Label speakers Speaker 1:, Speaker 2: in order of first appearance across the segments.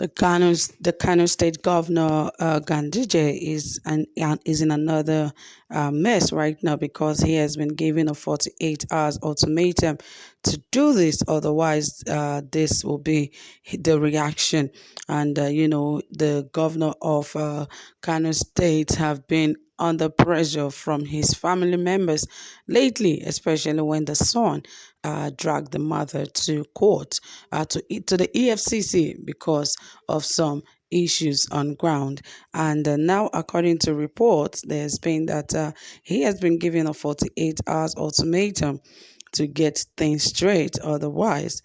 Speaker 1: The Kano State Governor Ganduje is in another mess right now because he has been given a 48 hours ultimatum to do this. Otherwise, this will be the reaction. And the governor of Kano State have been under pressure from his family members lately, especially when the son dragged the mother to court, to the EFCC because of some issues on ground. And now, according to reports, there's been that he has been given a 48 hours ultimatum to get things straight. Otherwise,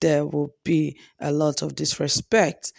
Speaker 1: there will be a lot of disrespect,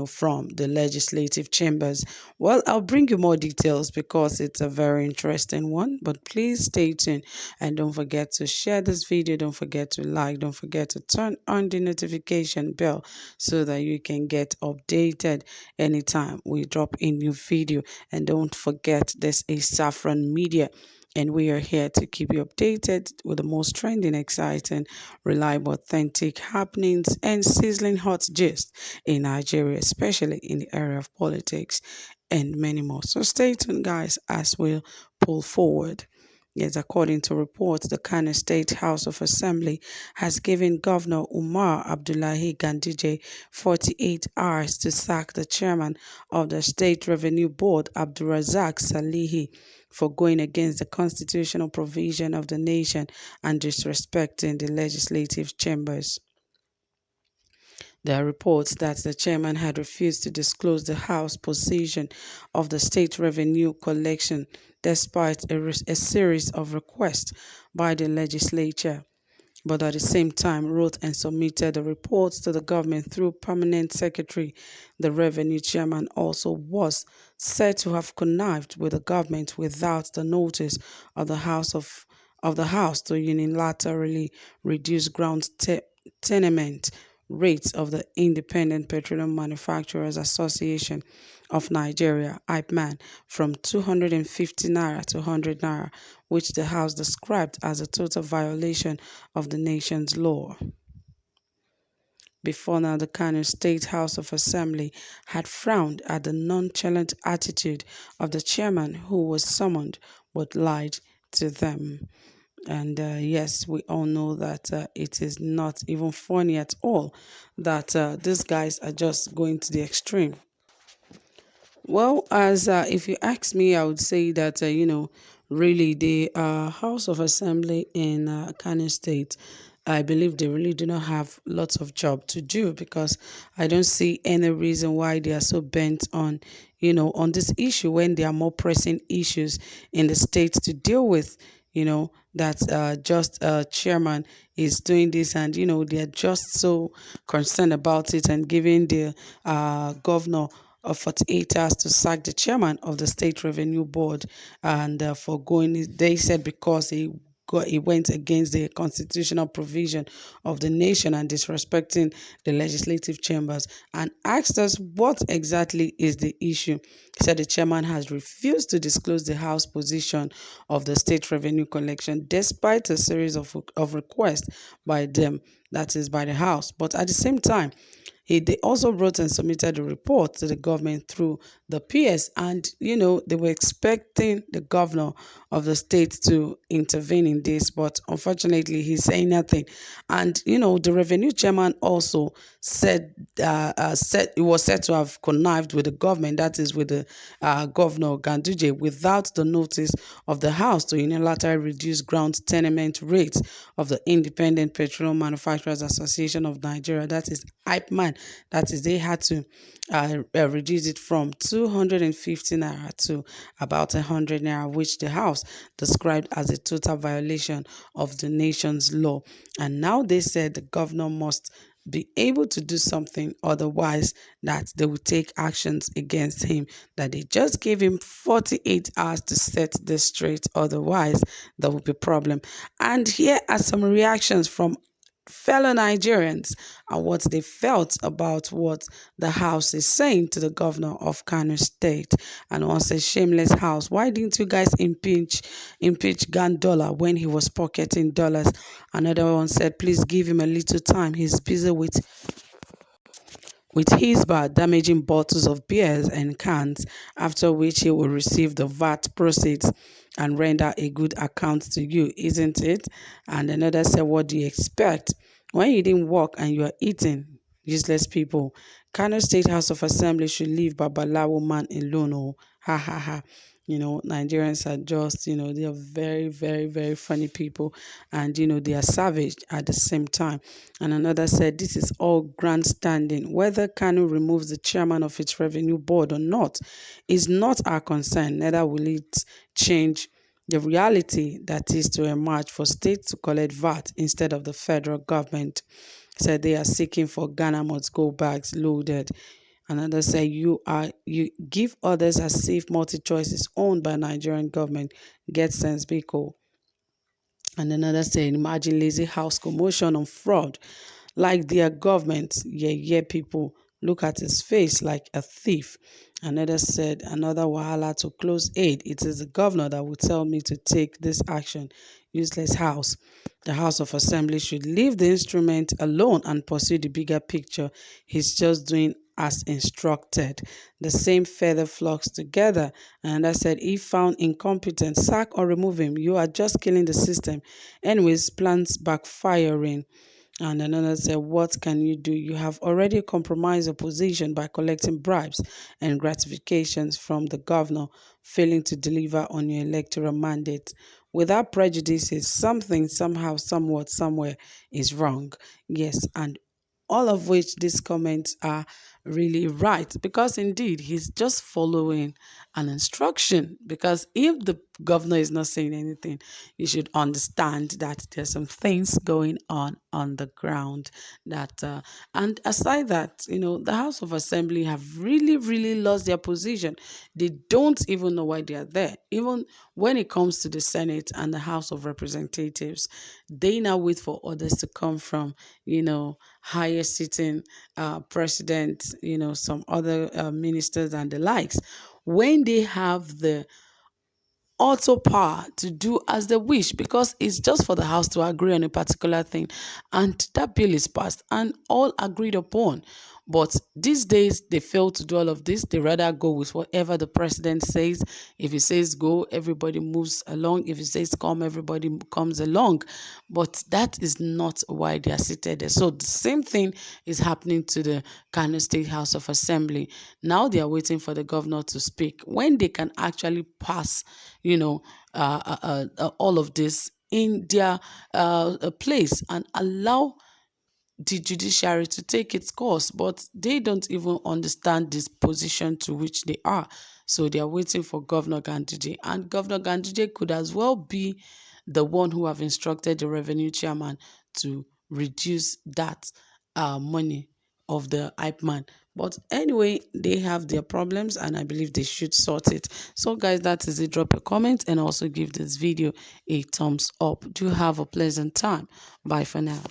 Speaker 1: from the legislative chambers. Well, I'll bring you more details because it's a very interesting one. But please stay tuned and don't forget to share this video. Don't forget to like. Don't forget to turn on the notification bell so that you can get updated anytime we drop a new video. And don't forget, this is Saffron Media, and we are here to keep you updated with the most trending, exciting, reliable, authentic happenings and sizzling hot gist in Nigeria, especially in the area of politics and many more. So stay tuned, guys, as we pull forward. Yes, according to reports, the Kano State House of Assembly has given Governor Umar Abdullahi Ganduje 48 hours to sack the chairman of the State Revenue Board, Abdulrazak Salihi, for going against the constitutional provision of the nation and disrespecting the legislative chambers. There are reports that the chairman had refused to disclose the House position of the state revenue collection despite a series of requests by the legislature, but at the same time wrote and submitted the reports to the government through permanent secretary. The revenue chairman also was said to have connived with the government without the notice of the House to unilaterally reduce ground tenement rates of the Independent Petroleum Manufacturers Association of Nigeria (IPMAN) from 250 naira to 100 naira, which the House described as a total violation of the nation's law. Before now, the Kano State House of Assembly had frowned at the nonchalant attitude of the chairman, who was summoned but lied to them. And yes, we all know that it is not even funny at all that these guys are just going to the extreme. Well, as if you ask me, I would say that really the House of Assembly in Kano State, I believe they really do not have lots of job to do, because I don't see any reason why they are so bent on on this issue when there are more pressing issues in the state to deal with. That just chairman is doing this, and they are just so concerned about it and giving the governor of 48 hours to sack the chairman of the State Revenue Board, and for going, they said, because he went against the constitutional provision of the nation and disrespecting the legislative chambers, and asked us what exactly is the issue. He said the chairman has refused to disclose the House position of the state revenue collection despite a series of requests by them, that is by the House. But at the same time, they also wrote and submitted a report to the government through the PS, and they were expecting the governor of the state to intervene in this, but unfortunately he's saying nothing. And the revenue chairman also said he was said to have connived with the government, that is with the governor Ganduje, without the notice of the House to unilaterally reduce ground tenement rates of the Independent Petroleum Manufacturers Association of Nigeria, that is IPMAN. That is, they had to reduce it from 250 naira to about 100 naira, which the House described as a total violation of the nation's law. And now they said the governor must be able to do something, otherwise that they will take actions against him, that they just gave him 48 hours to set this straight, otherwise there will be problem. And here are some reactions from fellow Nigerians and what they felt about what the House is saying to the governor of Kano State. And one says, shameless House, why didn't you guys impeach Gandola when he was pocketing dollars? Another one said, please give him a little time, he's busy with with his bar damaging bottles of beers and cans, after which he will receive the VAT proceeds and render a good account to you, isn't it? And another said, what do you expect when you didn't work and you are eating? Useless people. Kano State House of Assembly should leave Babalawo man alone. Oh, ha ha ha. Nigerians are just, they are very, very, very funny people, and, they are savage at the same time. And another said, this is all grandstanding. Whether Kanu removes the chairman of its revenue board or not is not our concern. Neither will it change the reality that is to emerge for states to collect VAT instead of the federal government. Said they are seeking for Ghana must go bags loaded. Another said, you give others as safe multi-choices owned by Nigerian government. Get sense, Biko. And another said, imagine lazy house commotion on fraud. Like their government, yeah, people look at his face like a thief. Another said, another wahala to close aid. It is the governor that will tell me to take this action. Useless house. The House of Assembly should leave the instrument alone and pursue the bigger picture. He's just doing as instructed. The same feather flocks together. And I said, if found incompetent, sack or remove him. You are just killing the system. Anyways, plans backfiring. And another said, what can you do? You have already compromised your position by collecting bribes and gratifications from the governor, failing to deliver on your electoral mandate. Without prejudices, something, somehow, somewhat, somewhere is wrong. Yes, and all of which these comments are really right, because indeed he's just following an instruction. Because if the governor is not saying anything, you should understand that there's some things going on the ground. That and aside that, the House of Assembly have really, really lost their position. They don't even know why they are there. Even when it comes to the Senate and the House of Representatives, they now wait for orders to come from higher sitting president, some other ministers and the likes, when they have the auto power to do as they wish, because it's just for the house to agree on a particular thing, and that bill is passed and all agreed upon. But these days they fail to do all of this. They rather go with whatever the president says. If he says go, everybody moves along. If he says come, everybody comes along. But that is not why they are seated there. So the same thing is happening to the Kano State House of Assembly. Now they are waiting for the governor to speak when they can actually pass all of this in their place and allow the judiciary to take its course. But they don't even understand this position to which they are. So they are waiting for Governor Ganduje. And Governor Ganduje could as well be the one who have instructed the revenue chairman to reduce that money of the hype man. But anyway, they have their problems and I believe they should sort it. So guys, that is it. Drop a comment and also give this video a thumbs up. Do have a pleasant time. Bye for now.